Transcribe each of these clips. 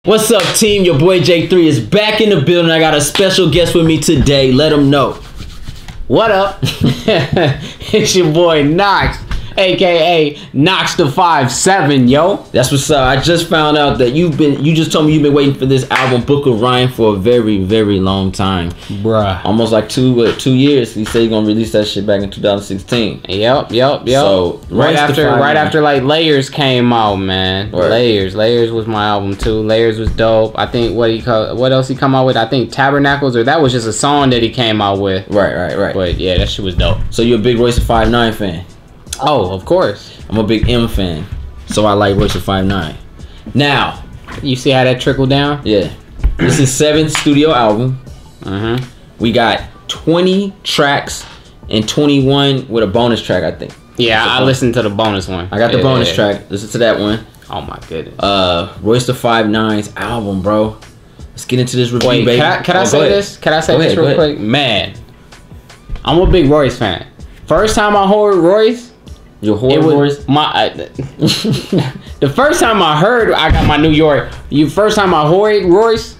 What's up, team? Your boy J3 is back in the building. I got a special guest with me today. Let him know. What up? It's your boy Knox, aka Knox the 5'7", yo. That's what's up. I just found out that you just told me you've been waiting for this album, Book of Ryan, for a very, very long time. Bruh. Almost like 2 years. He said he's gonna release that shit back in 2016. Yep. So right after like Layers came out, man. Right. Layers was my album too. Layers was dope. I think what else he come out with? I think Tabernacles, or that was just a song that he came out with. Right. But yeah, that shit was dope. So you're a big Royce 5'9" fan? Oh, of course. I'm a big M fan, so I like Royce 5'9". Now, you see how that trickled down? Yeah. This is 7th studio album. Mm-hmm. We got 20 tracks and 21 with a bonus track, I think. Yeah, I listened to the bonus one. I got the bonus track. Listen to that one. Oh my goodness. Royce the 5'9's album, bro. Let's get into this review, baby. Can I say this? Can I say this real quick? Man, I'm a big Royce fan. First time I heard Royce, your Royce? The first time I heard, I got my New York. First time I heard Royce,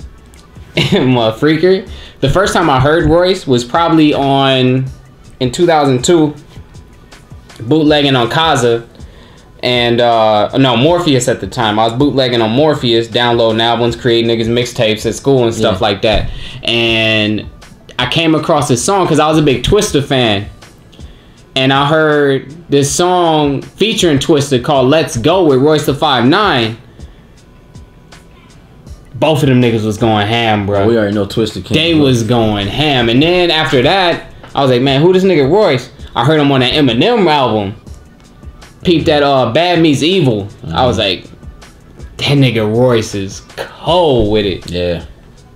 my freaker. The first time I heard Royce was probably in 2002, bootlegging on Kaza, and no, Morpheus at the time. I was bootlegging on Morpheus, downloading albums, creating niggas mixtapes at school and stuff like that. And I came across this song because I was a big Twista fan. And I heard this song featuring Twista called Let's Go with Royce the 5'9". Both of them niggas was going ham, bro. We already know Twista King. They was going ham. And then after that, I was like, man, who this nigga Royce? I heard him on that Eminem album. Peeped that Bad Meets Evil. I was like, that nigga Royce is cold with it. Yeah.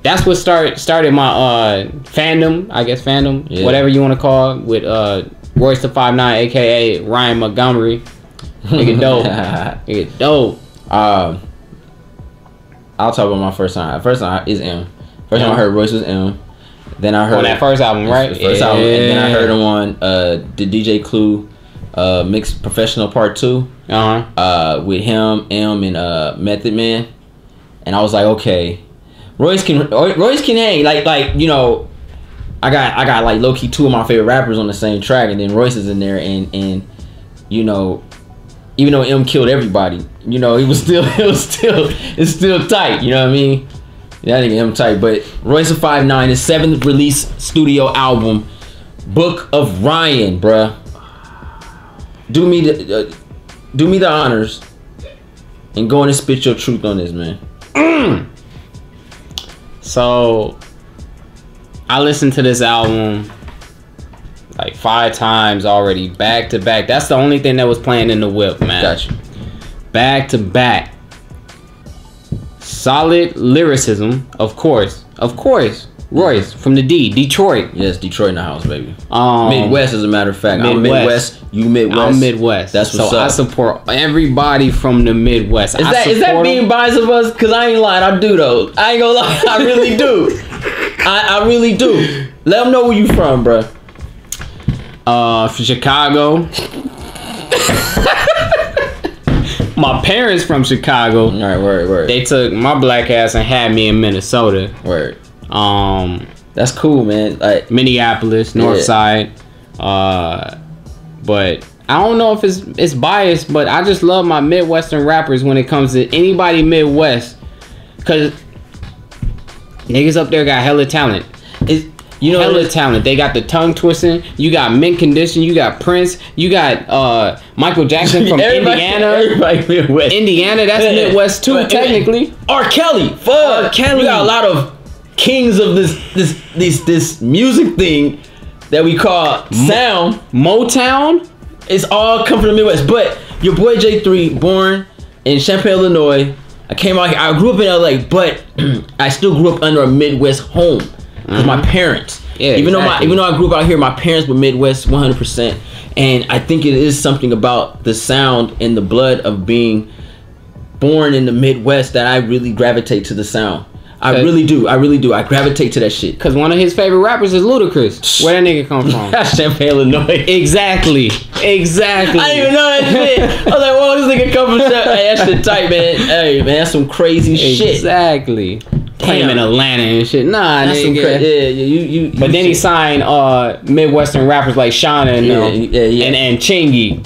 That's what started my fandom, I guess whatever you want to call it, with Royce the 5'9", aka Ryan Montgomery. Nigga dope. Nigga dope. I'll talk about my first time. First time is M. First time I heard Royce was M. Then I heard on that first album, right? First album, and then I heard him on the DJ Clue Mixed Professional Part 2. With him, M, and Method Man. And I was like, okay, Royce can hang. Like you know, I got like low key 2 of my favorite rappers on the same track, and then Royce is in there, and you know, even though M killed everybody, you know, it's still tight. You know what I mean? Yeah, I think M tight. But Royce the 5'9", his 7th release studio album, Book of Ryan, bruh. Do me the honors and go in and spit your truth on this, man. So I listened to this album like 5 times already, back to back. That's the only thing that was playing in the whip, man. Got you. Back to back. Solid lyricism, of course. Royce from the Detroit. Yes, Detroit in the house, baby. Midwest, as a matter of fact. I'm Midwest. You Midwest. I'm Midwest. That's what's so up. I support everybody from the Midwest. Is that being biased of us? Cause I ain't lying. I do though. I ain't gonna lie. I really do. I really do. Let them know where you from, bro. From Chicago. My parents from Chicago. All right, word. They took my black ass and had me in Minnesota. Word. That's cool, man. Like Minneapolis, North Side. But I don't know if it's biased, but I just love my Midwestern rappers when it comes to anybody Midwest, cause niggas up there got hella talent. Hella talent. They got the tongue twisting. You got Mint Condition. You got Prince. You got Michael Jackson from Indiana. Everybody Midwest. Indiana, that's Midwest too, technically. R. Kelly. Fuck. R. Kelly. You got a lot of kings of this music thing that we call sound. Motown. It's all come from the Midwest. But your boy J3, born in Champaign, Illinois. I came out here. I grew up in LA, but I still grew up under a Midwest home because my parents. Yeah, even though I grew up out here, my parents were Midwest 100%. And I think it is something about the sound and the blood of being born in the Midwest that I really gravitate to the sound. I really do. I gravitate to that shit. Cause one of his favorite rappers is Ludacris. Where that nigga come from? Champaign, Illinois. Exactly. I didn't even know that shit. I was like, "Whoa, this nigga come from Champaign." Hey, that shit tight, man. Hey, man, that's some crazy shit. Exactly. Playing in Atlanta and shit. Nah, that's some crazy. You. But then he signed Midwestern rappers like Shauna and and Chingy.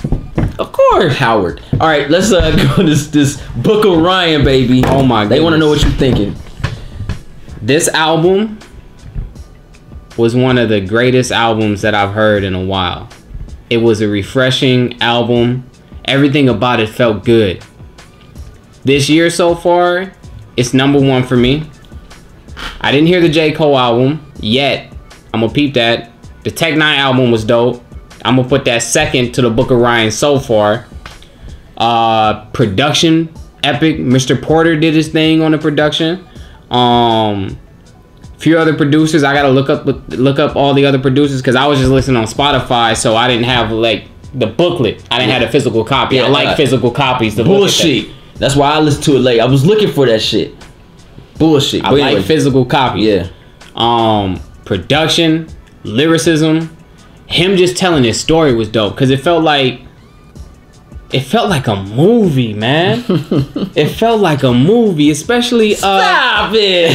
Of course, Howard. All right, let's go this Book of Ryan, baby. Oh my god. They want to know what you're thinking. This album was one of the greatest albums that I've heard in a while. It was a refreshing album. Everything about it felt good. This year so far, it's #1 for me. I didn't hear the J. Cole album yet. I'm gonna peep that. The Tech 9 album was dope. I'm gonna put that second to the Book of Ryan so far. Production, epic. Mr. Porter did his thing on the production. Few other producers. I gotta look up all the other producers because I was just listening on Spotify, so I didn't have like the booklet. I didn't have a physical copy. I like physical copies. Bullshit. That's why I listened to it late. I was looking for that shit. Bullshit. I like physical copies. Yeah. Production, lyricism. Him just telling his story was dope because it felt like a movie, man. It felt like a movie, especially Stop it.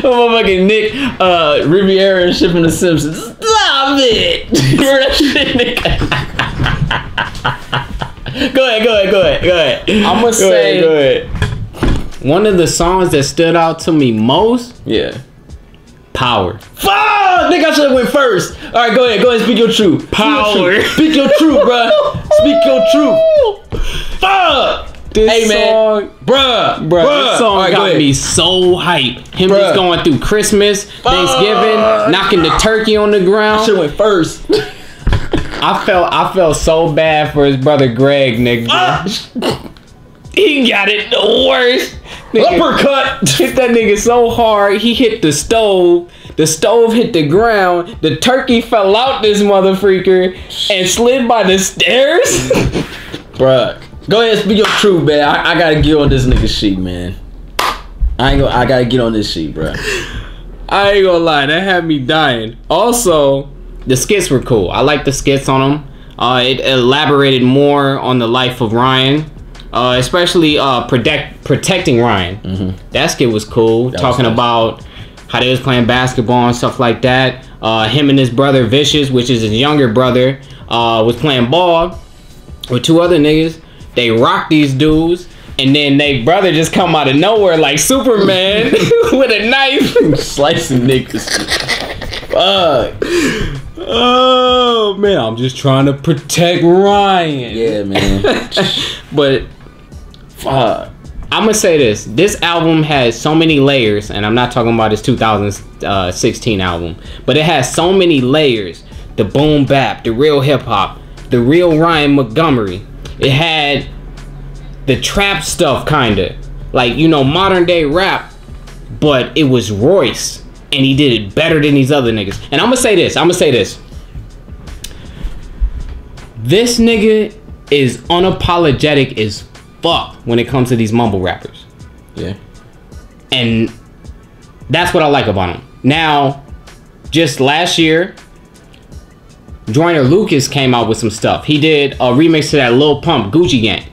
Motherfucking Nick Riviera and Shipping the Simpsons. Stop it. Remember that shit, nigga? Go ahead. I'm gonna say go ahead. One of the songs that stood out to me most. Yeah. Power. Fuck! I think I should have went first. All right, go ahead. Speak your truth. Power. Speak your truth, bruh. Speak your truth. Fuck! This song, bruh. This song got me so hyped. Him just going through Christmas, Thanksgiving, knocking the turkey on the ground. I should have went first. I felt so bad for his brother Greg, nigga. He got it the worst. Nigga, uppercut. Hit that nigga so hard, he hit the stove. The stove hit the ground. The turkey fell out this motherfreaker and slid by the stairs. Bruh. Go ahead and speak your truth, man. I gotta get on this nigga sheet, man. I gotta get on this sheet, bruh. I ain't gonna lie, that had me dying. Also, the skits were cool. I like the skits on them. It elaborated more on the life of Ryan. Especially protecting Ryan. Mm-hmm. That skit was cool. Talking about how they was playing basketball and stuff like that. Him and his brother Vicious, which is his younger brother, was playing ball with two other niggas. They rocked these dudes, and then they brother just come out of nowhere like Superman with a knife, slicing niggas. Fuck. Oh man, I'm just trying to protect Ryan. Yeah, man. But fuck, I'm gonna say this album has so many layers, and I'm not talking about his 2016 album, but it has so many layers. The boom bap, the real hip hop, the real Ryan Montgomery. It had the trap stuff, kinda like, you know, modern day rap, but it was Royce, and he did it better than these other niggas. And I'm gonna say this. This nigga is unapologetic as fuck when it comes to these mumble rappers. Yeah. And that's what I like about him. Now, just last year, Joyner Lucas came out with some stuff. He did a remix to that Lil Pump Gucci Gang.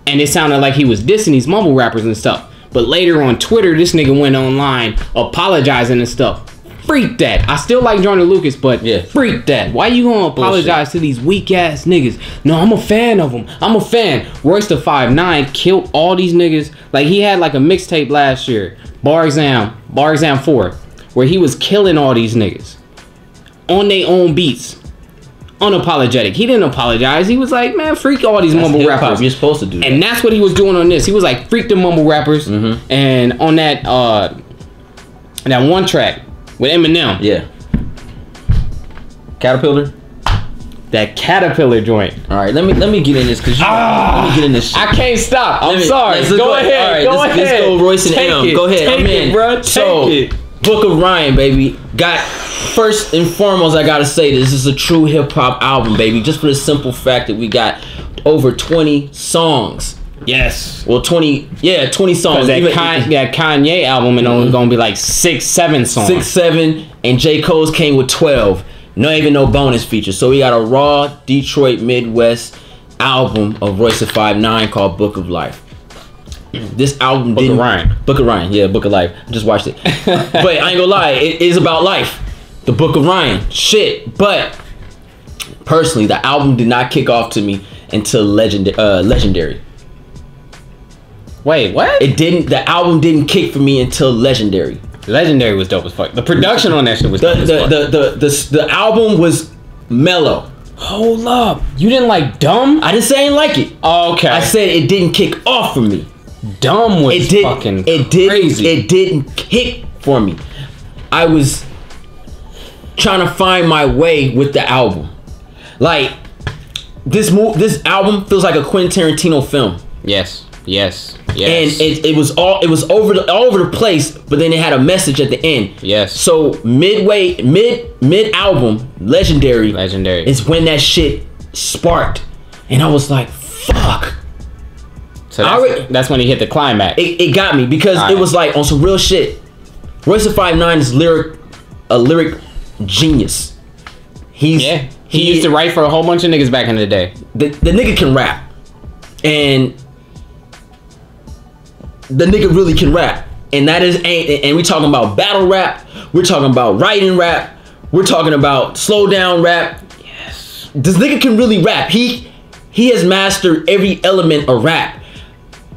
And it sounded like he was dissing these mumble rappers and stuff. But later on Twitter, this nigga went online apologizing and stuff. Freak that. I still like Joyner Lucas, but yeah, freak that. Why you gonna apologize to these weak ass niggas? No, I'm a fan of them. I'm a fan. Royce the 5'9" killed all these niggas. Like, he had like a mixtape last year, Bar Exam 4, where he was killing all these niggas on their own beats. Unapologetic. He didn't apologize. He was like, man, freak all these mumble rappers. You're supposed to do that. And that's what he was doing on this. He was like, freak the mumble rappers. Mm-hmm. And on that one track with Eminem. Yeah. Caterpillar? That Caterpillar joint. All right, let me get in this, because let me get in this shit. I can't stop. I'm sorry. Go ahead. All right, let's go Royce and M. Go ahead. I'm in, bro. Take it. Book of Ryan, baby. First and foremost, I gotta say this is a true hip hop album, baby. Just for the simple fact that we got over 20 songs. Yes. Well, 20 songs. That Kanye album and only gonna be like 6-7 songs. 6-7, and J. Cole's came with 12. Not even no bonus features. So we got a raw Detroit Midwest album of Royce da 5'9" called Book of Life. This album Book of Ryan. Book of Ryan, yeah, Book of Life. I just watched it. But I ain't gonna lie, it is about life. The Book of Ryan. Shit. But personally, the album did not kick off to me until Legendary. Wait, what? It didn't. The album didn't kick for me until Legendary. Legendary was dope as fuck. The production on that shit was dope as fuck. The album was mellow. Hold up. You didn't like Dumb? I didn't say I didn't like it. Oh, okay. I said it didn't kick off for me. Dumb was fucking crazy. It didn't kick for me. I was trying to find my way with the album. Like this album feels like a Quentin Tarantino film. Yes. And it was all over the place, but then it had a message at the end. Yes. So mid album, Legendary is when that shit sparked, and I was like, fuck. So that's when he hit the climax. It got me because it was like on some real shit. Royce da 5'9" is a lyric genius. He used to write for a whole bunch of niggas back in the day. The nigga can rap, and the nigga really can rap, and we talking about battle rap. We're talking about writing rap. We're talking about slow down rap. Yes, this nigga can really rap. He has mastered every element of rap.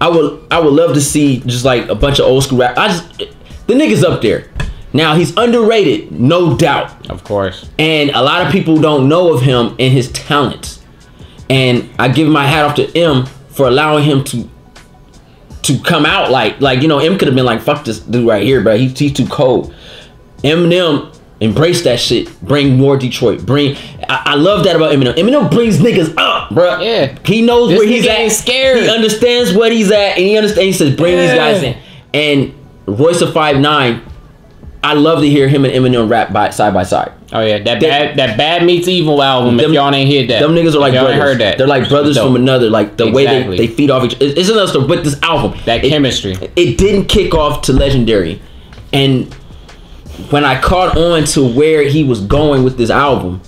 I would love to see just like a bunch of old school rap. The nigga's up there. Now he's underrated, no doubt. Of course. And a lot of people don't know of him and his talents. And I give my hat off to M for allowing him to come out like M could have been like, fuck this dude right here, bro. He's too cold. Eminem embrace that shit. Bring more Detroit. I love that about Eminem. Eminem brings niggas up, bro. Yeah. He knows where he's at. Ain't scared. He understands what he's at, and he understands. He says, bring these guys in. And Royce da 5'9", I love to hear him and Eminem rap side by side. Oh yeah, that Bad Meets Evil album. If y'all ain't heard that, them niggas are like brothers. Heard that. They're like brothers from another. Like the way they feed off each other. It's another story. But this album, that chemistry, it didn't kick off to Legendary, and when I caught on to where he was going with this album,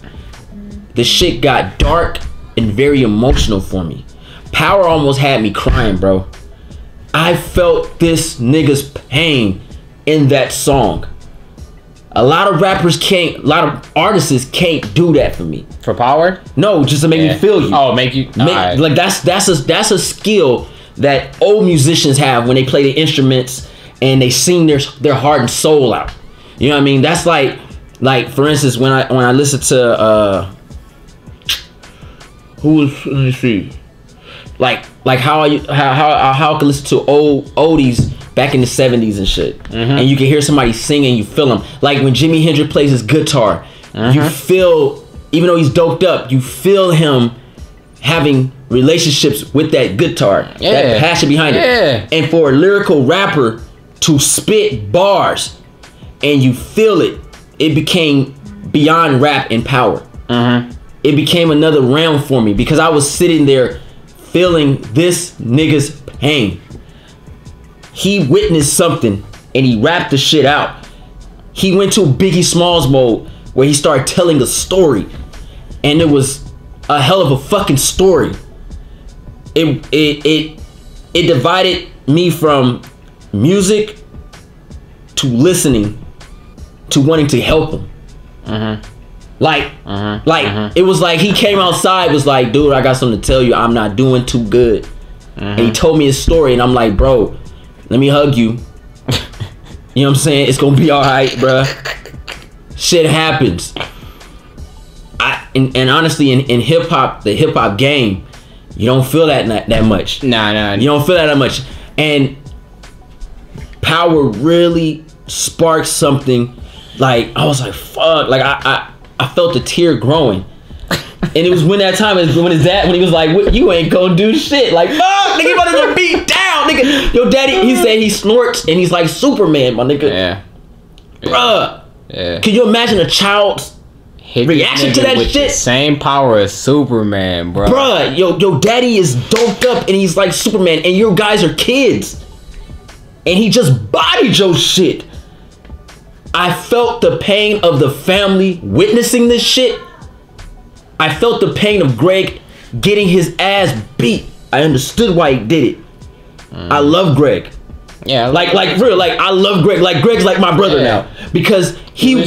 the shit got dark and very emotional for me. Power almost had me crying, bro. I felt this nigga's pain in that song. A lot of artists can't do that for me. For Power? No, just to make me feel you. Oh, make you right. Like that's a skill that old musicians have when they play the instruments and they sing their heart and soul out. You know what I mean? That's like for instance, when I listen to let me see, like how I can listen to old oldies back in the 70s and shit, and you can hear somebody singing, you feel them. Like when Jimi Hendrix plays his guitar, you feel, even though he's doped up, you feel him having relationships with that guitar, that passion behind it. And for a lyrical rapper to spit bars and you feel it, it became beyond rap and power. It became another realm for me because I was sitting there feeling this nigga's pain. He witnessed something and he rapped the shit out. He went to Biggie Smalls mode where he started telling a story, and it was a hell of a fucking story. It divided me from music to listening to wanting to help him. It was like he came outside, was like, dude, I got something to tell you. I'm not doing too good. And he told me his story, and I'm like, bro, let me hug you. You know what I'm saying? It's gonna be all right, bruh. Shit happens. And honestly, in hip hop, the hip hop game, you don't feel that much. Nah. You don't feel that much. And Power really sparked something. Like I was like, fuck. Like I felt a tear growing. And it was when that time, when his dad, when he was like, what, you ain't gonna do shit. Like, fuck, nigga, you about to get beat down, nigga. Your daddy, he said he snorts and he's like Superman, my nigga. Yeah. Bruh. Yeah. Can you imagine a child's reaction to that with shit. The same power as Superman, bro. Bruh, yo, daddy is doped up and he's like Superman, and you guys are kids. And he just bodied your shit. I felt the pain of the family witnessing this shit. I felt the pain of Greg getting his ass beat. I understood why he did it. I love Greg. Yeah, like real, like I love Greg. Like Greg's like my brother now because he's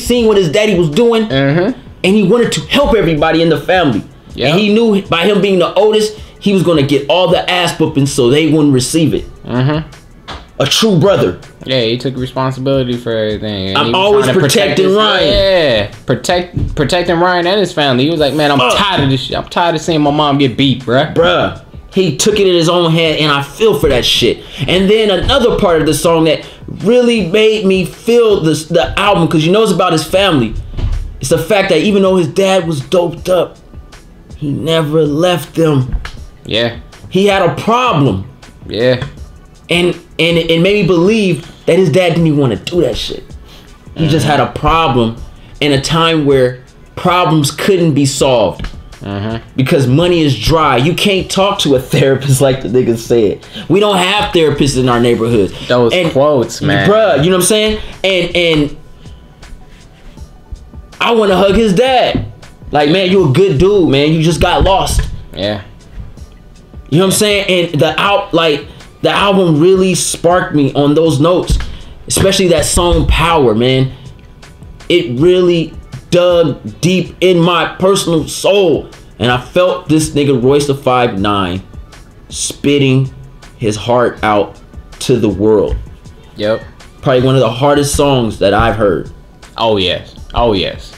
seen what his daddy was doing, and he wanted to help everybody in the family. Yeah, and he knew by him being the oldest, he was gonna get all the ass whooping so they wouldn't receive it. A true brother. Yeah, he took responsibility for everything. And I'm always protecting Ryan. Yeah, protecting Ryan and his family. He was like, man, I'm tired of this shit. I'm tired of seeing my mom get beat, bruh. He took it in his own hand, and I feel for that shit. And then another part of the song that really made me feel the album, because you know it's about his family. It's the fact that even though his dad was doped up, he never left them. Yeah. He had a problem. Yeah. And it made me believe that his dad didn't even want to do that shit. He just had a problem in a time where problems couldn't be solved. Because money is dry. You can't talk to a therapist like the niggas said. We don't have therapists in our neighborhoods. Those quotes, man. Bruh, you know what I'm saying? And I want to hug his dad. Like, man, you a good dude, man. You just got lost. Yeah. You know what I'm saying? And the album really sparked me on those notes. Especially that song Power, man. It really dug deep in my personal soul, and I felt this nigga Royce the 5'9" spitting his heart out to the world. Yep. Probably one of the hardest songs that I've heard. Oh yes,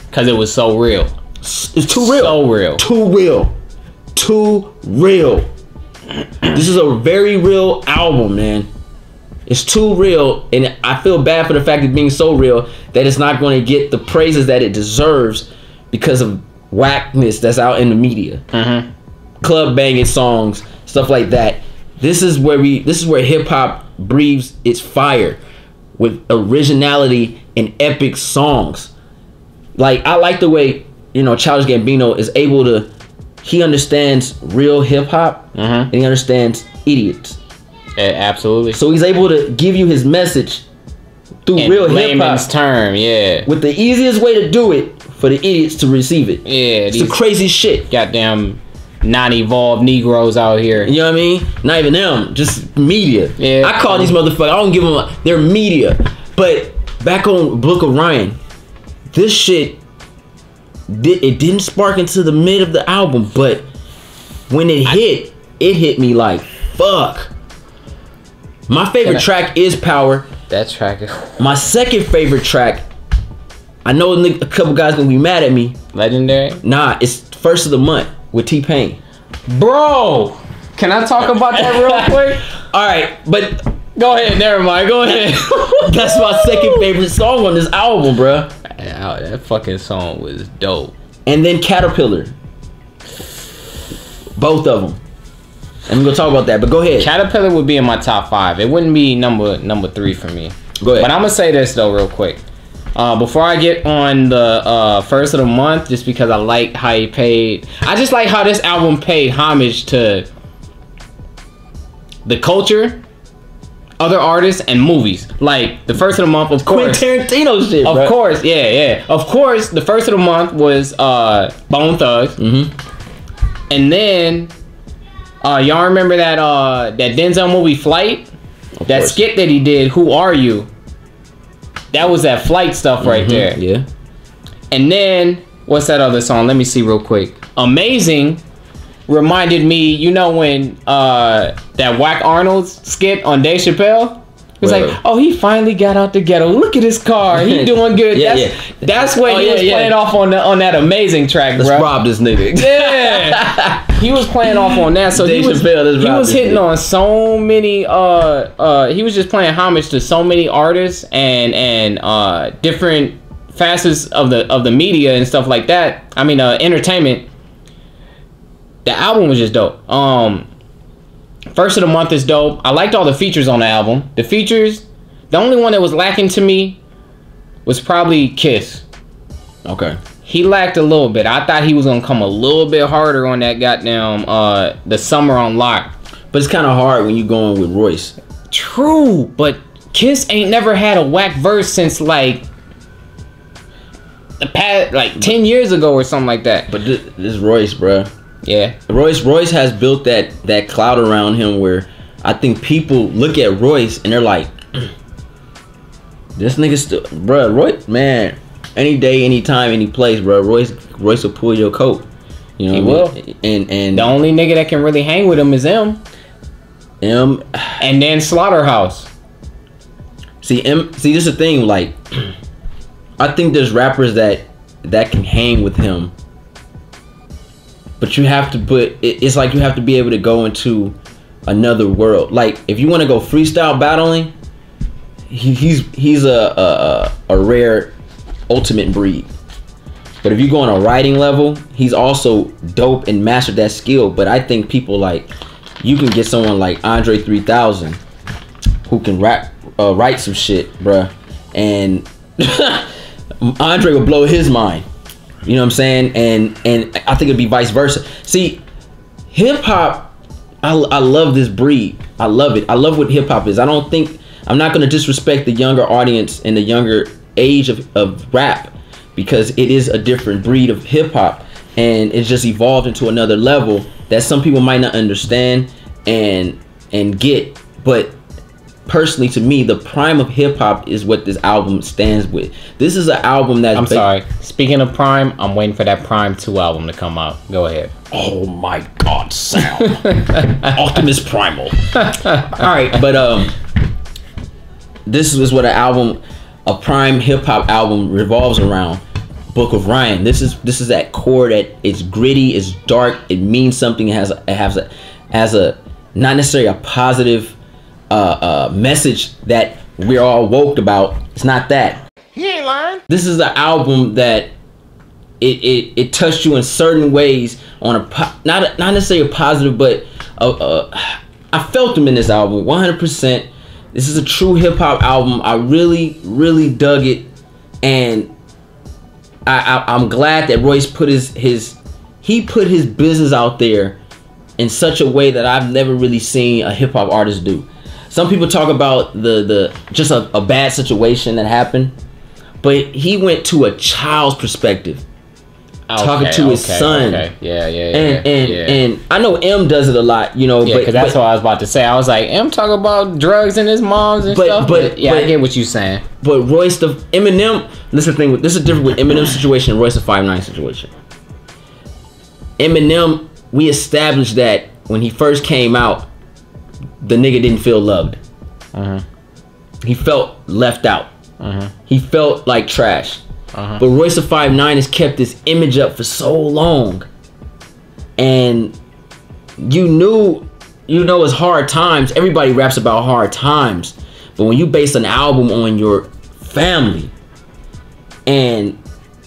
because it was so real. It's too real. So real. Too real. This is a very real album, man. It's too real, and I feel bad for the fact of being so real that it's not going to get the praises that it deserves because of whackness that's out in the media. Club banging songs, stuff like that. This is where hip hop breathes its fire with originality and epic songs. Like, I like the way, you know, Childish Gambino is able to. He understands real hip hop, and he understands idiots. Yeah, absolutely. So he's able to give you his message through in real hip layman's hop term, yeah. With the easiest way to do it for the idiots to receive it. Yeah, it's the crazy shit. Goddamn non-evolved Negroes out here. You know what I mean? Not even them, just media. Yeah. I call these motherfuckers. I don't give them. They're media. But back on Book of Ryan, this shit. It didn't spark into the mid of the album, but when it hit me like fuck. My favorite track is Power. That track is... My second favorite track, I know a couple guys gonna be mad at me. Legendary? Nah, it's First of the Month with T-Pain. Bro, can I talk about that real quick? Alright, but... Go ahead, never mind, go ahead. That's my second favorite song on this album, bruh. That fucking song was dope. And then Caterpillar. Both of them. I'm gonna talk about that, but go ahead. Caterpillar would be in my top 5. It wouldn't be number 3 for me. Go ahead. But I'm gonna say this though, real quick. Before I get on the First of the Month, just because I like how he paid. I just like how this album paid homage to the culture, other artists, and movies. Like the First of the Month, of course. Quentin Tarantino shit, bro. Of course, yeah. Of course, the First of the Month was Bone Thugs. And then y'all remember that Denzel movie Flight? That skit that he did, Who Are You? That was that Flight stuff right there. Yeah. And then what's that other song? Let me see real quick. Amazing reminded me, you know, when that Whack Arnold's skit on Dave Chappelle? It was like, oh, he finally got out the ghetto. Look at his car. He doing good. That's when he was playing off on that Amazing track, bro. Let's rob this nigga. Yeah. He was playing off on that. So Dave he was hitting nigga on so many he was just playing homage to so many artists and different facets of the media and stuff like that. I mean entertainment. The album was just dope. First of the Month is dope. I liked all the features on the album. The features, the only one that was lacking to me was probably Kiss. Okay. He lacked a little bit. I thought he was gonna come a little bit harder on that goddamn the Summer on Lock. But it's kind of hard when you going with Royce. True, but Kiss ain't never had a whack verse since like the past, like 10 years ago or something like that. But this Royce, bro. Yeah. Royce has built that cloud around him where I think people look at Royce and they're like, this nigga still, bro. Royce, man. Any day, any time, any place, bro. Royce will pull your coat. You know he what I will. mean? And the only nigga that can really hang with him is M. And then Slaughterhouse. See, this is the thing. Like, I think there's rappers that can hang with him, but you have to it's like you have to be able to go into another world. Like, if you want to go freestyle battling, he's a rare ultimate breed. But if you go on a writing level, he's also dope and mastered that skill. But I think people like, you can get someone like Andre 3000 who can write some shit, bruh, and Andre will blow his mind. You know what I'm saying? And I think it'd be vice versa. See, hip hop, I love this breed. I love it. I love what hip hop is. I'm not gonna disrespect the younger audience and the younger age of rap, because it is a different breed of hip hop, and it's just evolved into another level that some people might not understand and get. But personally, to me, the prime of hip hop is what this album stands with. This is an album that sorry. Speaking of prime, I'm waiting for that Prime 2 album to come out. Go ahead. Oh my God, Sam. Optimus Primal. All right, but this is what a prime hip hop album revolves around. Book of Ryan. This is that core that it's gritty, it's dark, it means something, it has a not necessarily a positive message that we're all woke about. It's not that. He ain't lying. This is an album that it touched you in certain ways on not necessarily a positive, but I felt them in this album 100%. This is a true hip hop album. I really dug it, and I'm glad that Royce put his business out there in such a way that I've never really seen a hip hop artist do. Some people talk about the just a bad situation that happened, but he went to a child's perspective, talking to his son. Okay. Yeah. And I know M does it a lot, you know. Yeah, because that's what I was about to say. I was like, M talk about drugs and his moms and stuff. But I get what you're saying. But Royce, Eminem. This is the thing. This is different with Eminem's situation and Royce the 5'9" situation. Eminem, we established that when he first came out, the nigga didn't feel loved. He felt left out. He felt like trash. But Royce the 5'9" has kept this image up for so long, and you know it's hard times. Everybody raps about hard times, but when you base an album on your family and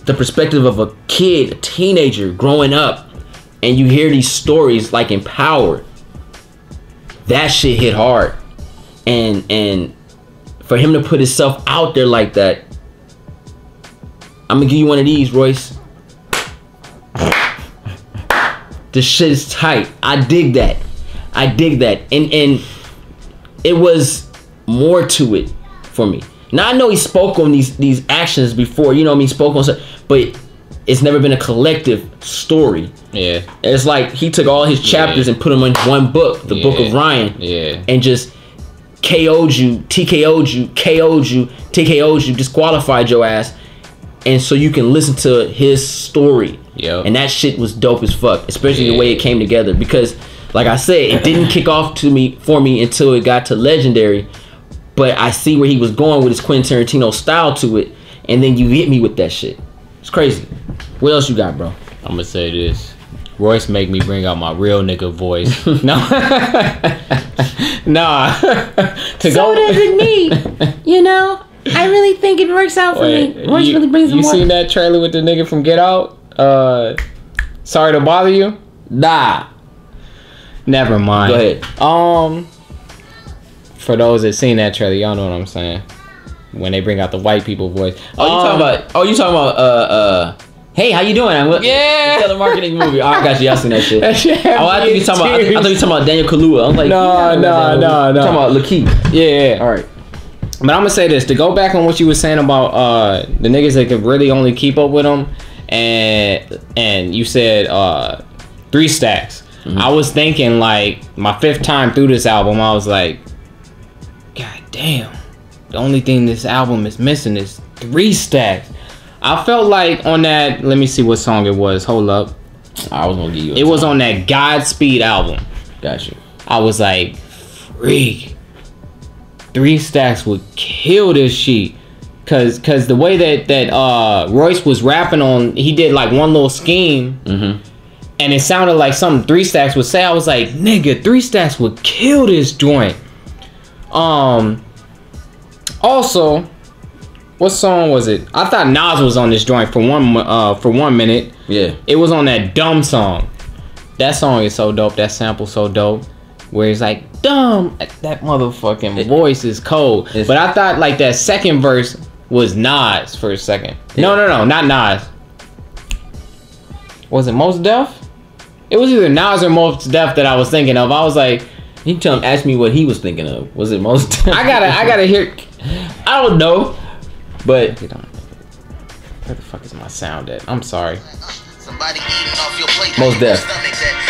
the perspective of a kid, a teenager growing up, and you hear these stories like Empowered, that shit hit hard. And for him to put himself out there like that, I'm gonna give you one of these, Royce. This shit is tight. I dig that. And it was more to it for me. Now I know he spoke on these actions before, you know what I mean, spoke on stuff, but it's never been a collective story. Yeah. It's like he took all his chapters and put them in one book, the Book of Ryan. Yeah. And just KO'd you, TKO'd you, KO'd you, TKO'd you, disqualified your ass. And so you can listen to his story. Yep. And that shit was dope as fuck, especially the way it came together. Because, like I said, it didn't kick off for me until it got to Legendary. But I see where he was going with his Quentin Tarantino style to it. And then you hit me with that shit. It's crazy. What else you got, bro? I'm gonna say this. Royce make me bring out my real nigga voice. No. Nah. So does it me. You know? I really think it works out for me. Royce really brings them. You seen that trailer with the nigga from Get Out? Sorry to bother you? Nah. Never mind. Go ahead. For those that seen that trailer, y'all know what I'm saying. When they bring out the white people voice. You talking about Hey, how you doing? Yeah. Telemarketing movie. Oh, I got you. I seen that shit. That shit Oh, I think you talking about. I thought you talking about Daniel Kaluuya. I'm like, no. Talking about Lakeith. Yeah. All right. But I'm gonna say this to go back on what you were saying about the niggas that could really only keep up with them, and you said 3 Stacks. Mm-hmm. I was thinking like my 5th time through this album, I was like, God damn, the only thing this album is missing is 3 Stacks. I felt like on that. Let me see what song it was. Hold up. I was gonna give you. It was on that Godspeed album. Got you. I was like, freak. 3 Stacks would kill this shit. Cause the way that Royce was rapping on, he did like one little scheme, and it sounded like something 3 Stacks would say. I was like, nigga, 3 Stacks would kill this joint. Also, what song was it? I thought Nas was on this joint for 1 minute. Yeah. It was on that Dumb song. That song is so dope. That sample so dope. Where he's like, dumb. That motherfucking voice is cold. But I thought like that second verse was Nas for a second. Yeah. No, not Nas. Was it Mos Def? It was either Nas or Mos Def that I was thinking of. I was like, he asked me what he was thinking of. Was it Mos Def? I gotta hear. I don't know. But where the fuck is my sound at? I'm sorry. Mos Def.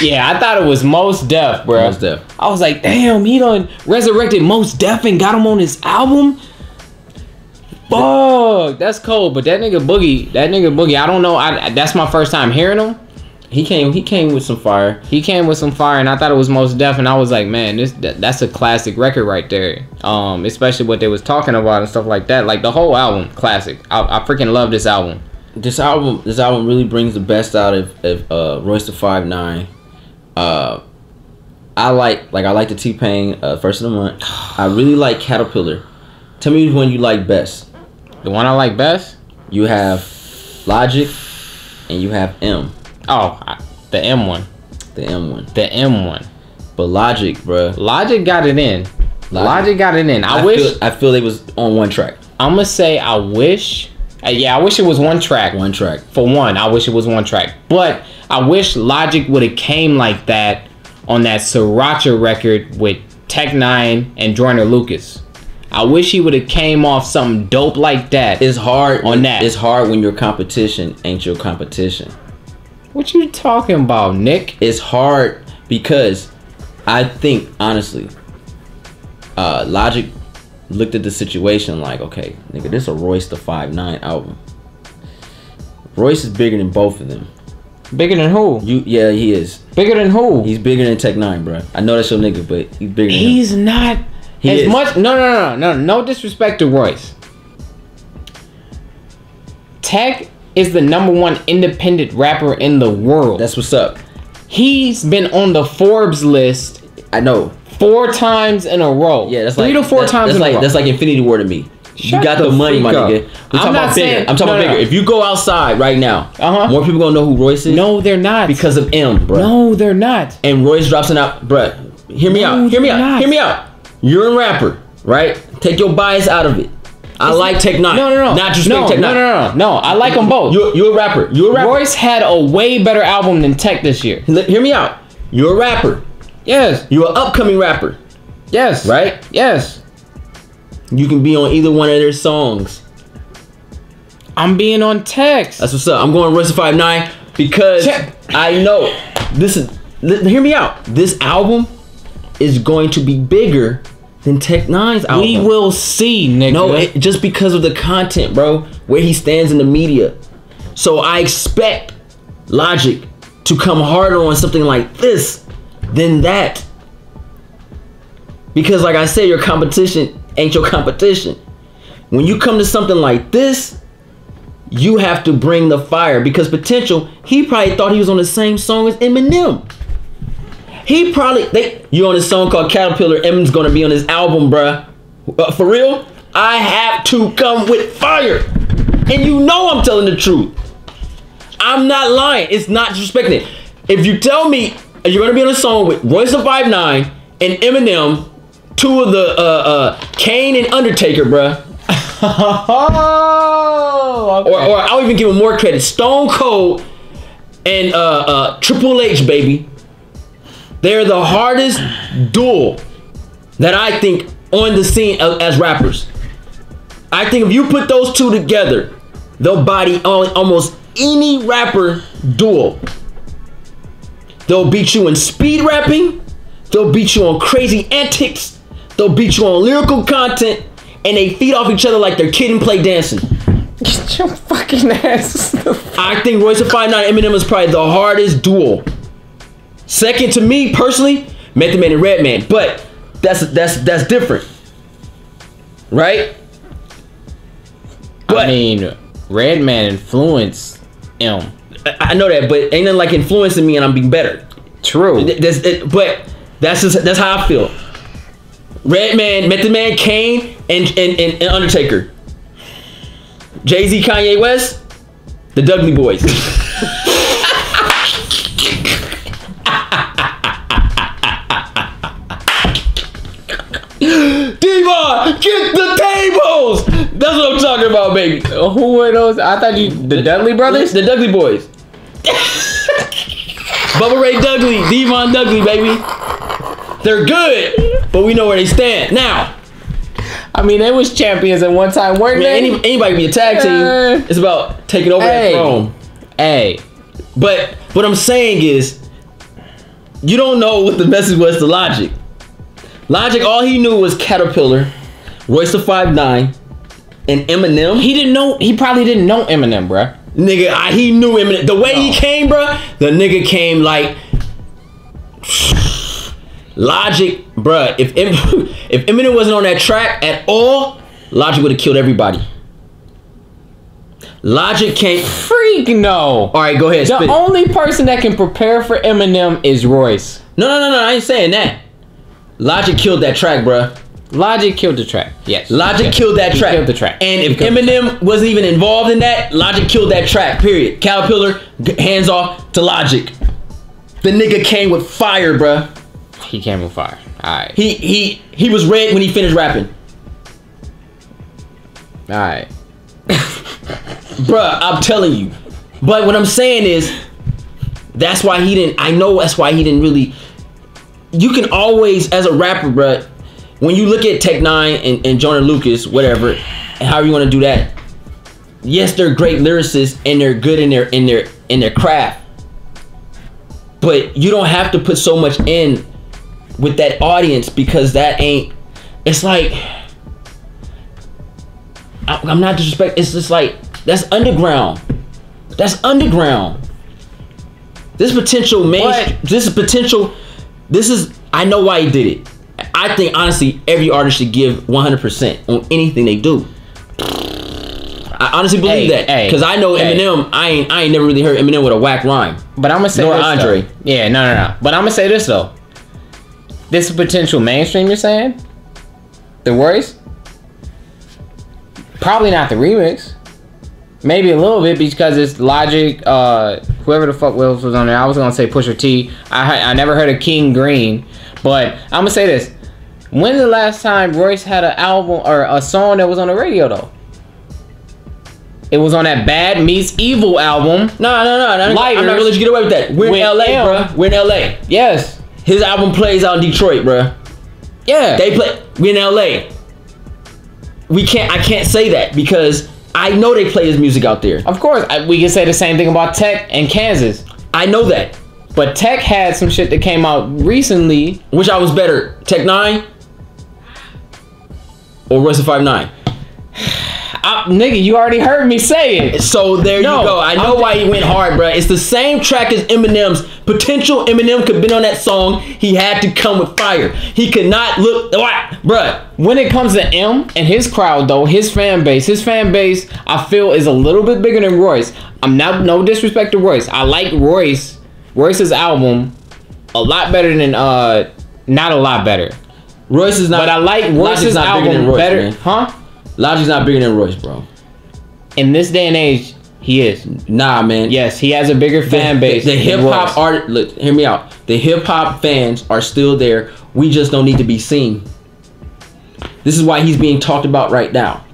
Yeah, I thought it was Mos Def, bro. Mos Def. I was like, damn, he done resurrected Mos Def and got him on his album. Fuck, that's cold. But that nigga Boogie, I don't know. That's my first time hearing him. He came with some fire. He came with some fire, and I thought it was Mos Def, and I was like, man, that's a classic record right there. Especially what they was talking about and stuff like that. Like the whole album, classic. I freaking love this album. This album really brings the best out of Royce the 5'9". I like the T-Pain First of the Month. I really like Caterpillar. Tell me which one you like best. The one I like best? You have Logic and you have M. Oh, the M one. The M one. The M one. But Logic, bruh. Logic got it in. Logic got it in. I feel they was on one track. I'm gonna say I wish. I wish it was one track. One track. For one, I wish it was one track. But I wish Logic would have came like that on that Sriracha record with Tech 9 and Joyner Lucas. I wish he would have came off something dope like that. It's hard on that. It's hard when your competition ain't your competition. What you talking about, Nick? It's hard because I think honestly, Logic looked at the situation like, okay, nigga, this is a Royce the 5'9" album. Royce is bigger than both of them. Bigger than who? Yeah, he is. Bigger than who? He's bigger than Tech 9, bro. I know that's your nigga, but he's bigger than him. He's not as much. No disrespect to Royce. Tech is the #1 independent rapper in the world. That's what's up. He's been on the Forbes list. I know. 4 times in a row. Yeah, that's 3 to 4 times in a row. That's like Infinity War to me. You got the money, my nigga. I'm talking about bigger. I'm talking about bigger. If you go outside right now, more people gonna know who Royce is. No, they're not. Because of M, bro. No, they're not. And Royce drops an out, bro. Hear me out. Hear me out. You're a rapper, right? Take your bias out of it. I like Tech 9. No. Not just Tech 9. No. I like them both. You're a rapper. Royce had a way better album than Tech this year. Hear me out. You're a rapper. Yes. You're an upcoming rapper. Yes. Right? Yes. You can be on either one of their songs. I'm being on Tech. That's what's up. I'm going Royce the 5'9" because I know this is. Hear me out. This album is going to be bigger than Tech 9's album. We will see, nigga. No, just because of the content, bro. Where he stands in the media. So I expect Logic to come harder on something like this than that. Because like I said, your competition ain't your competition. When you come to something like this, you have to bring the fire. Because Potential, he probably thought he was on the same song as Eminem. He probably, you on this song called Caterpillar, Eminem's gonna be on his album, bruh. For real? I have to come with fire. And you know I'm telling the truth. I'm not lying. It's not disrespecting it. If you tell me you're gonna be on a song with Royce the 5'9" and Eminem, 2 of the Kane and Undertaker, bruh. Oh, okay. Or I'll even give him more credit. Stone Cold and Triple H, baby. They're the hardest duel that I think on the scene as rappers. I think if you put those two together, they'll body almost any rapper duel. They'll beat you in speed rapping. They'll beat you on crazy antics. They'll beat you on lyrical content. And they feed off each other like they're kid and play dancing. Get your fucking ass. I think Royce and 5'9" Eminem is probably the hardest duel. Second to me, personally, Method Man and Redman. But that's different. Right? But, I mean, Redman influenced him. I know that, but ain't nothing like influencing me and I'm being better. True. But that's how I feel. Redman, Method Man, Kane, and Undertaker. Jay-Z, Kanye West, the Dudley Boys. Devon, get the tables! That's what I'm talking about, baby. Who were those? I thought the Dudley brothers? The Dudley Boys. Bubba Ray Dudley, Devon Dudley, baby. They're good, but we know where they stand. Now, I mean, they was champions at one time, weren't they? Anybody can be a tag team. It's about taking over that throne. Hey. But what I'm saying is, you don't know what the message was to Logic. Logic, all he knew was Caterpillar, Royce the 5'9", and Eminem. He didn't know. He probably didn't know Eminem, bruh. Nigga, he knew Eminem. The way he came, bruh, the nigga came like Logic, bruh. If Eminem wasn't on that track at all, Logic would have killed everybody. Logic came. Freak no. All right, go ahead. The only person that can prepare for Eminem is Royce. No. I ain't saying that. Logic killed that track, bruh. Logic killed the track. Yes. Logic killed that track. He killed the track. And if Eminem wasn't even involved in that, Logic killed that track. Period. Caterpillar, hands off to Logic. The nigga came with fire, bruh. He came with fire. All right. He was red when he finished rapping. All right. Bruh, I'm telling you. But what I'm saying is, that's why he didn't. I know that's why he didn't really. You can always, as a rapper, bruh, when you look at Tech Nine and Jonah Lucas, whatever, and however you want to do that. Yes, they're great lyricists and they're good in their craft. But you don't have to put so much in with that audience because that ain't. It's like, I'm not disrespecting. It's just like, that's underground. That's underground. This potential mainstream. This is. I know why he did it. I think honestly, every artist should give 100% on anything they do. I honestly believe that because I know Eminem. I ain't never really heard Eminem with a whack rhyme. But I'm gonna say nor this, Andre. Though. Yeah, no. But I'm gonna say this though. This is potential mainstream. You're saying the Royce? Probably not the remix. Maybe a little bit because it's Logic. Whoever the fuck else was on there. I was gonna say Pusha T. I never heard of King Green. But I'm gonna say this. When's the last time Royce had an album or a song that was on the radio though? It was on that Bad Meets Evil album. No. I'm not gonna let you get away with that. We're in LA, bro. We're in LA. Yes. His album plays out in Detroit, bro. Yeah. They play. We're in LA. I can't say that because I know they play his music out there. Of course, we can say the same thing about Tech and Kansas. I know that. But Tech had some shit that came out recently. Which I was better, Tech 9 or Royce 5'9"? Nigga, you already heard me say it. So there you go. I know why he went hard, bro. It's the same track as Eminem's. Potential Eminem could have been on that song. He had to come with fire. He could not look, bruh. When it comes to M and his crowd, though, his fan base, I feel is a little bit bigger than Royce. I'm not, no disrespect to Royce. I like Royce's album a lot better than, not a lot better. Royce is not, but I like Royce's album Royce, better. Man. Huh? Logic's not bigger than Royce, bro. In this day and age, he is. Nah, man. Yes, he has a bigger fan base. The hip hop art. Look, hear me out. The hip hop fans are still there. We just don't need to be seen. This is why he's being talked about right now.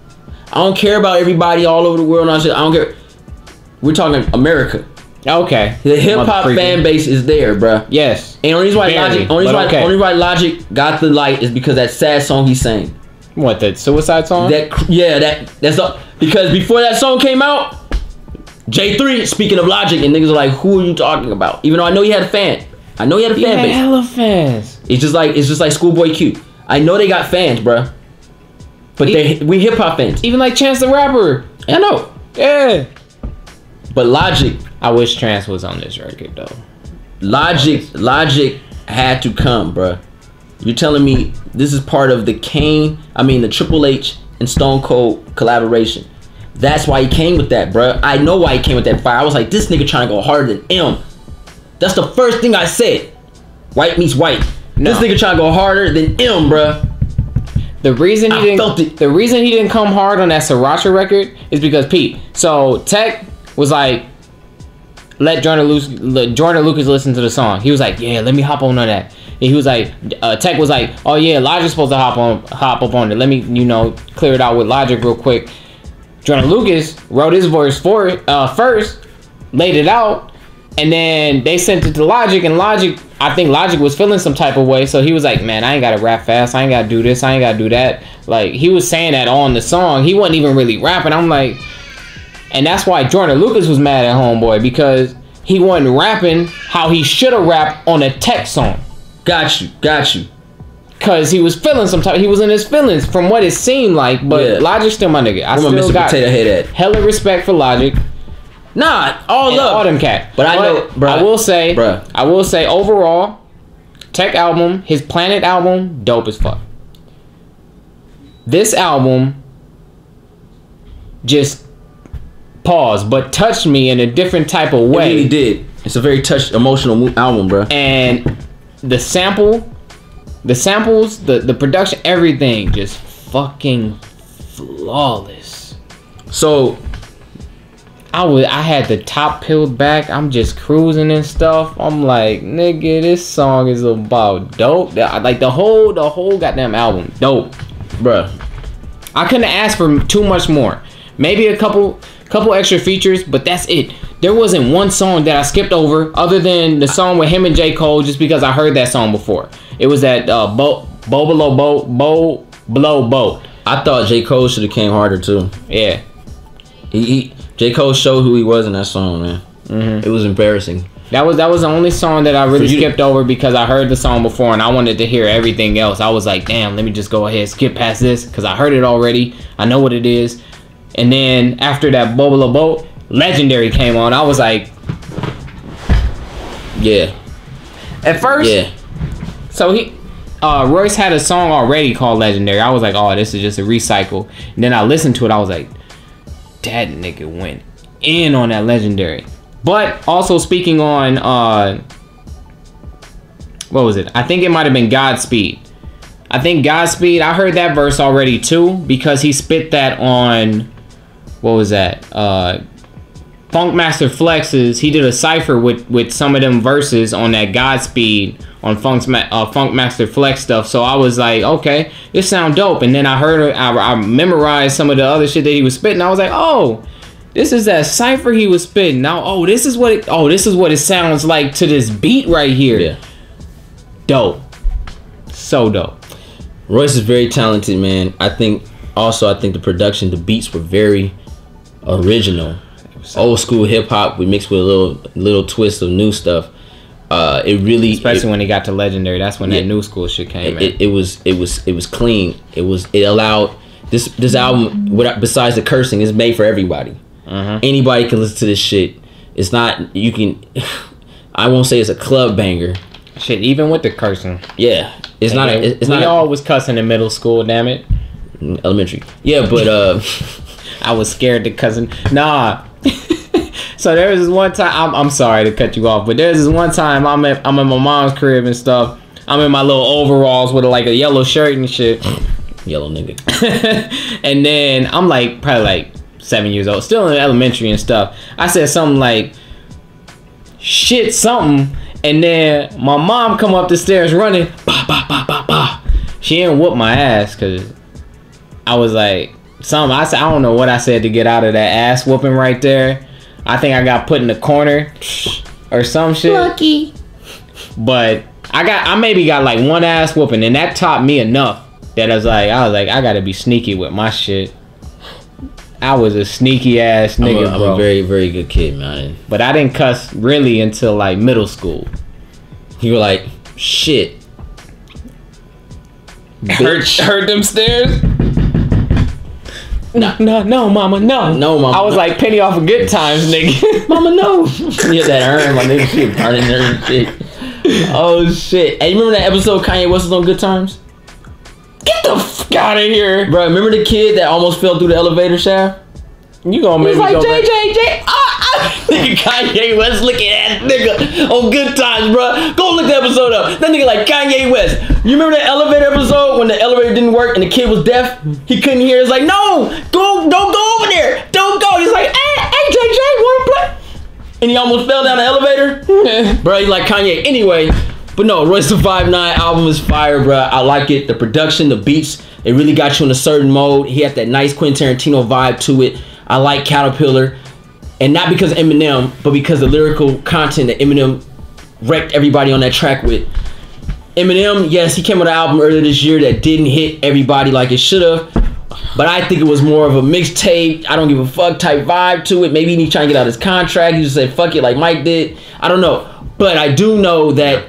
don't care about everybody all over the world. And shit. I don't care. We're talking America. Okay. The hip hop fan base is there, bruh. Yes. And only reason why Logic got the light is because that sad song he sang. What, that Suicide song? Because before that song came out, J3, speaking of Logic, and niggas are like, who are you talking about? Even though I know he had a fan. I know he had a fan base. Hella fans. It's just like Schoolboy Q. I know they got fans, bruh. But we hip hop fans. Even like Chance the Rapper. I know. Yeah. But Logic. I wish Chance was on this record though. Logic had to come, bruh. You're telling me this is part of the the Triple H and Stone Cold collaboration. That's why he came with that, bruh. I know why he came with that fire. I was like, this nigga trying to go harder than M. That's the first thing I said. White meets white. No. This nigga trying to go harder than M, bruh. The reason he didn't come hard on that Sriracha record is because Pete. So Tech was like, let Jordan Lucas listen to the song. He was like, yeah, let me hop on that. And he was like, Tech was like, oh yeah, Logic's supposed to hop up on it. Let me, clear it out with Logic real quick. Jordan Lucas wrote his verse first, laid it out, and then they sent it to Logic, and I think Logic was feeling some type of way, so he was like, man, I ain't gotta rap fast, I ain't gotta do this, I ain't gotta do that. Like, he was saying that on the song. He wasn't even really rapping. I'm like, and that's why Jordan Lucas was mad at Homeboy, because he wasn't rapping how he should have rapped on a Tech song. Got you. Cause he was feeling some type. He was in his feelings from what it seemed like. But yeah. Logic still my nigga. I still got Potato Head at? Hella respect for Logic. Nah, all love. All them cat. But I know, bro. I will say overall, Tech album, his Planet album, dope as fuck. This album just but touched me in a different type of way. It really did. It's a very emotional album, bro. And the samples, the production, everything just fucking flawless. So I had the top peeled back. I'm just cruising and stuff. I'm like, nigga, this song is about dope. Like the whole goddamn album, dope, bruh. I couldn't ask for too much more. Maybe a couple extra features, but that's it. There wasn't one song that I skipped over other than the song with him and J. Cole, just because I heard that song before. It was that Bo Below Boat. I thought J. Cole should have came harder too. Yeah. J. Cole showed who he was in that song, man. Mm-hmm. It was embarrassing. That was the only song that I really skipped over because I heard the song before and I wanted to hear everything else. I was like, damn, let me just go ahead and skip past this because I heard it already. I know what it is. And then after that Below Boat, Legendary came on. I was like, yeah. At first, yeah. So Royce had a song already called Legendary. I was like, oh, this is just a recycle. And then I listened to it. I was like, that nigga went in on that Legendary. But also speaking on, what was it? I think it might have been Godspeed. I think Godspeed, I heard that verse already too because he spit that on, what was that? Funkmaster Flex's, he did a cypher with some of them verses on that Godspeed on Funkmaster Flex stuff. So I was like, okay, this sound dope. And then I heard, I memorized some of the other shit that he was spitting. I was like, oh, this is that cypher he was spitting. Now, this is what it sounds like to this beat right here. Yeah. Dope. So dope. Royce is very talented, man. I think the production, the beats were very original. Old school hip hop, we mixed with a little twist of new stuff. It really, especially when it got to Legendary, that's when that new school shit came in. It was clean. It allowed this album, besides the cursing, is made for everybody. Anybody can listen to this shit. It's not, I won't say it's a club banger. Shit, even with the cursing. Yeah. It's not. It's we not. all was cussing in middle school. Damn it. Elementary. Yeah, but I was scared to cussing. Nah. So there was this one time. I'm sorry to cut you off, but there's this one time I'm at my mom's crib and stuff. I'm in my little overalls with like a yellow shirt and shit. Yellow nigga. And then I'm like probably like 7 years old, still in elementary and stuff. I said something like shit something. And then my mom come up the stairs running. Bah, bah, bah, bah, bah. She didn't whoop my ass because I was like, I don't know what I said to get out of that ass whooping right there. I think I got put in the corner or some shit. Lucky. But I maybe got like one ass whooping, and that taught me enough that I was like, I gotta be sneaky with my shit. I was a sneaky ass nigga, I'm bro. a very, very good kid, man. But I didn't cuss really until like middle school. You were like, shit. Heard them stairs? No, mama, no. No, mama. I was like Penny off of Good Times, nigga. Mama, no. Yeah, that urn, my nigga, she was burning there and shit. Oh, shit. Hey, you remember that episode Kanye West was on Good Times? Get the fuck out of here. Bro, remember the kid that almost fell through the elevator shaft? You gonna make me like, go JJ. Nigga, Kanye West looking at nigga on Good Times, bro. Go look the episode up. That nigga like Kanye West. You remember that elevator episode when the elevator didn't work and the kid was deaf? He couldn't hear. It's like, no, don't go over there. Don't go. He's like, hey, JJ, wanna play? And he almost fell down the elevator. Bro, he like Kanye. Anyway, but no, Royce the 5'9" album is fire, bro. I like it. The production, the beats, it really got you in a certain mode. He had that nice Quentin Tarantino vibe to it. I like Caterpillar. And not because of Eminem, but because the lyrical content that Eminem wrecked everybody on that track with. Eminem, yes, he came with an album earlier this year that didn't hit everybody like it should have. But I think it was more of a mixtape, I don't give a fuck type vibe to it. Maybe he trying to get out his contract. He just said fuck it like Mike did. I don't know. But I do know that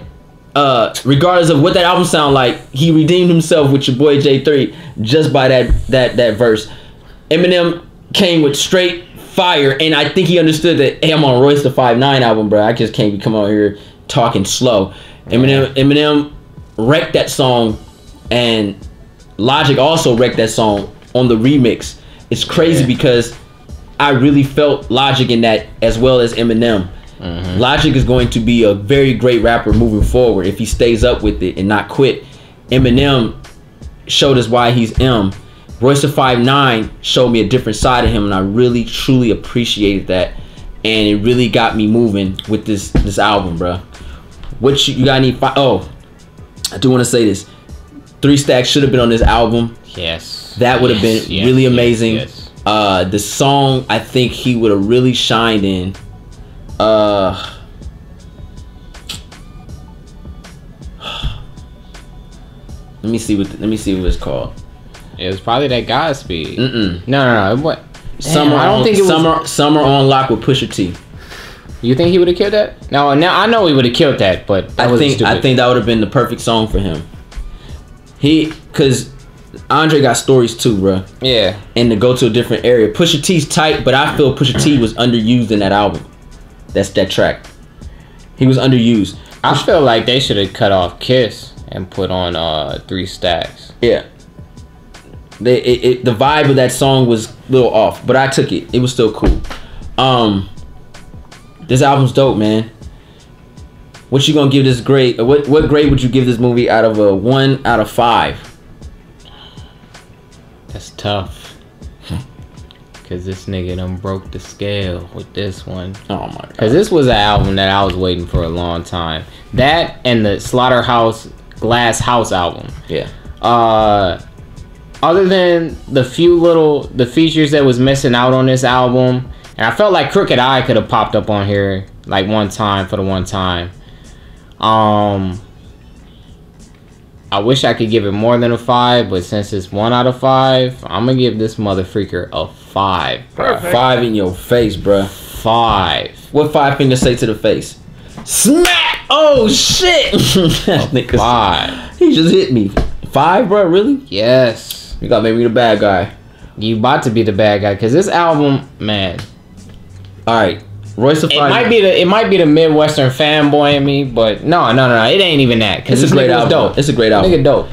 regardless of what that album sound like, he redeemed himself with your boy J3 just by that verse. Eminem came with straight fire, and I think he understood that, hey, I'm on Royce the 5'9" album, bro. I just can't be coming out here talking slow. Eminem wrecked that song, and Logic also wrecked that song on the remix. It's crazy because I really felt Logic in that as well as Eminem. Mm-hmm. Logic is going to be a very great rapper moving forward if he stays up with it and not quit. Eminem showed us why he's M. Royce the 5'9" showed me a different side of him, and I really truly appreciated that, and it really got me moving with this album, bro. What you got any? Oh, I do want to say this: 3 Stacks should have been on this album. Yes, that would have been really amazing. Yes. The song I think he would have really shined in. Let me see what it's called. It was probably that Godspeed. No. What? Summer. I don't think it was Summer on Lock with Pusha T. You think he would have killed that? No, I know he would have killed that, but I think that would have been the perfect song for him. Because Andre got stories too, bro. Yeah. And to go to a different area. Pusha T's tight, but I feel Pusha T was underused in that album. That's that track. He was underused. I feel like they should have cut off Kiss and put on 3 Stacks. Yeah. The vibe of that song was a little off, but I took it. It was still cool. This album's dope, man. What you gonna give this grade? What grade would you give this movie out of a 1 out of 5? That's tough. Cause this nigga done broke the scale with this one. Oh my god. Cause this was an album that I was waiting for a long time. That and the Slaughterhouse Glass House album. Yeah. Other than the features that was missing out on this album, and I felt like Crooked Eye could have popped up on here like one time. I wish I could give it more than a 5, but since it's 1 out of 5, I'm gonna give this motherfreaker a 5. Perfect. 5 in your face, bruh. 5. What 5 fingers say to the face? Smack! Oh shit! A 5. He just hit me. 5, bro? Really? Yes. You gotta make me the bad guy. You about to be the bad guy, cause this album, man. All right, Royce the 5'9". It might be the Midwestern fanboy in me, but no, it ain't even that. Cause it's a great album. Dope. It's a great album. Nigga dope.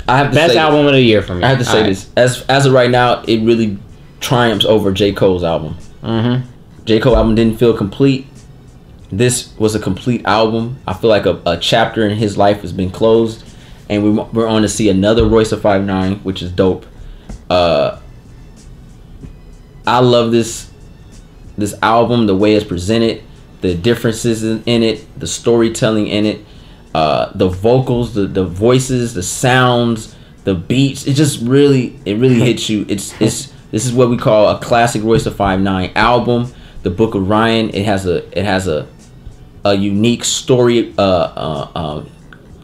I have to best say, album of the year for me. I have to say this. As of right now, it really triumphs over J. Cole's album. Mm-hmm. J. Cole album didn't feel complete. This was a complete album. I feel like a chapter in his life has been closed, and we're on to see another Royce the 5'9", which is dope. I love this album, the way it's presented, the differences in it, the storytelling in it, the vocals, the voices, the sounds, the beats. It just really hits you. This is what we call a classic Royce da 5'9" album. The Book of Ryan. It has a unique story that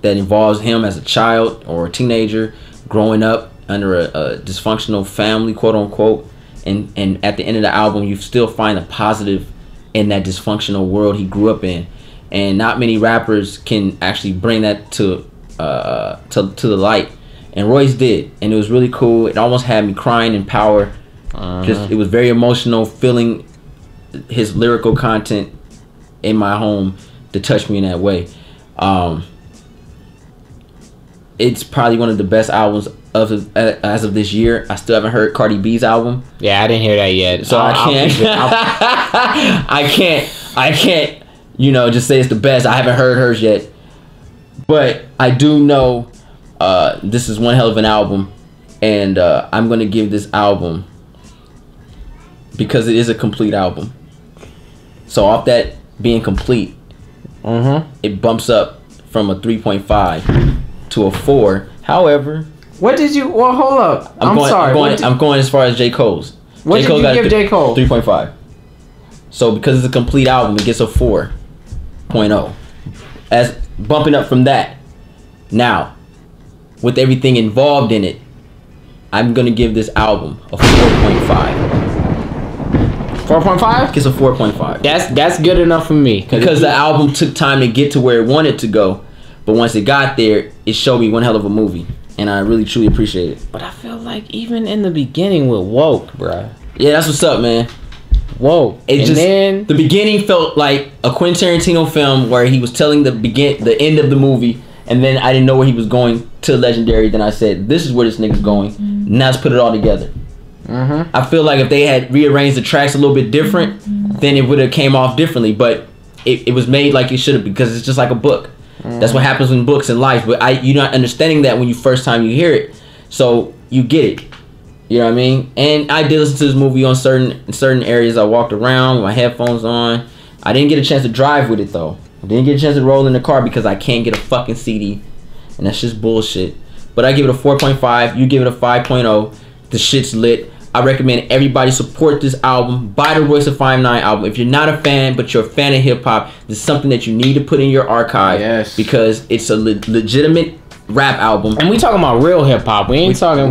involves him as a child or a teenager growing up under a dysfunctional family, quote unquote. And at the end of the album, you still find a positive in that dysfunctional world he grew up in. And not many rappers can actually bring that to the light. And Royce did, and it was really cool. It almost had me crying in Power. Just it was very emotional, feeling his lyrical content in my home to touch me in that way. It's probably one of the best albums as of this year. I still haven't heard Cardi B's album. Yeah, I didn't hear that yet. So I can't, just say it's the best. I haven't heard hers yet. But I do know this is one hell of an album. And I'm going to give this album, because it is a complete album. So off that being complete, it bumps up from a 3.5 to a 4. However, what did you? Well, hold up. I'm going as far as J. Cole's. What did you give J. Cole? 3.5. So because it's a complete album, it gets a 4.0. As bumping up from that. Now, with everything involved in it, I'm gonna give this album a 4.5. 4.5? It's a 4.5. That's good enough for me. Because the album took time to get to where it wanted to go, but once it got there, it showed me one hell of a movie, and I really truly appreciate it. But I feel like even in the beginning with Woke, bruh. Yeah, that's what's up, man. Woke. The beginning felt like a Quentin Tarantino film where he was telling the end of the movie, and then I didn't know where he was going to Legendary. Then I said, this is where this nigga's going. Now let's put it all together. I feel like if they had rearranged the tracks a little bit different, then it would have came off differently. But it was made like it should have, because it's just like a book. That's what happens in books in life. But you're not understanding that when you first time you hear it, so you get it. You know what I mean? And I did listen to this movie on certain areas. I walked around with my headphones on. I didn't get a chance to drive with it though. I didn't get a chance to roll in the car because I can't get a fucking CD, and that's just bullshit. But I give it a 4.5. You give it a 5.0. The shit's lit. I recommend everybody support this album. Buy the Royce da 5'9" album. If you're not a fan, but you're a fan of hip hop, this is something that you need to put in your archive. Yes. Because it's a legitimate rap album. And we talking about real hip hop. We ain't talking.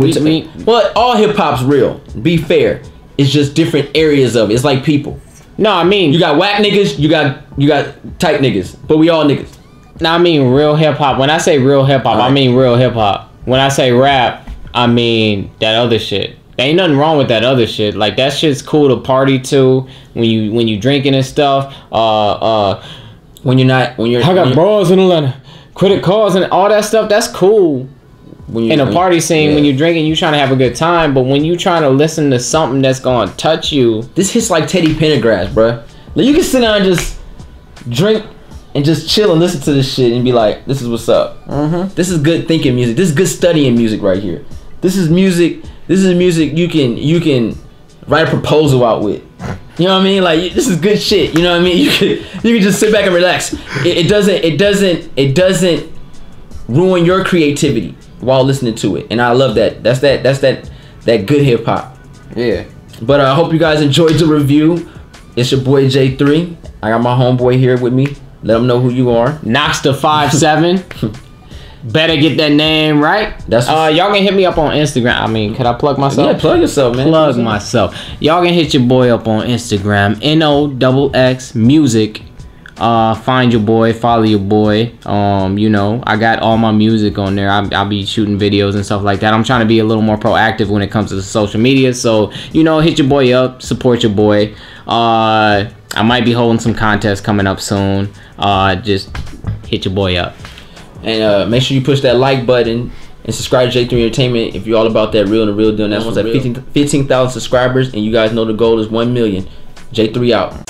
Well, all hip hop's real. Be fair. It's just different areas of it. It's like people. No, I mean, you got whack niggas. You got tight niggas. But we all niggas. No, I mean real hip hop. When I say real hip hop, I mean real hip hop. When I say rap, I mean that other shit. There ain't nothing wrong with that other shit. Like, that shit's cool to party to when you drinking and stuff. When you're I got bras in Atlanta, credit cards and all that stuff. That's cool. In a party scene, when you're drinking, you trying to have a good time. But when you trying to listen to something that's gonna touch you, this hits like Teddy Pendergrass, bruh. Like, you can sit down and just drink and just chill and listen to this shit and be like, this is what's up. This is good thinking music. This is good studying music right here. This is music you can write a proposal out with. You know what I mean? Like, this is good shit. You know what I mean? You can just sit back and relax. It doesn't ruin your creativity while listening to it. And I love that. That's that good hip hop. Yeah. But I hope you guys enjoyed the review. It's your boy J3. I got my homeboy here with me. Let them know who you are. Knox the 5'7". Better get that name right. That's y'all can hit me up on Instagram. I mean, can I plug myself? Yeah, plug yourself, man. Plug myself. Y'all can hit your boy up on Instagram. NOXX Music. Find your boy, follow your boy. I got all my music on there. I'll be shooting videos and stuff like that. I'm trying to be a little more proactive when it comes to the social media. So, hit your boy up, support your boy. I might be holding some contests coming up soon. Just hit your boy up. And make sure you push that like button and subscribe to J3 Entertainment if you're all about that real and the real deal. And that's what's at 15,000 subscribers, and you guys know the goal is 1 million. J3 out.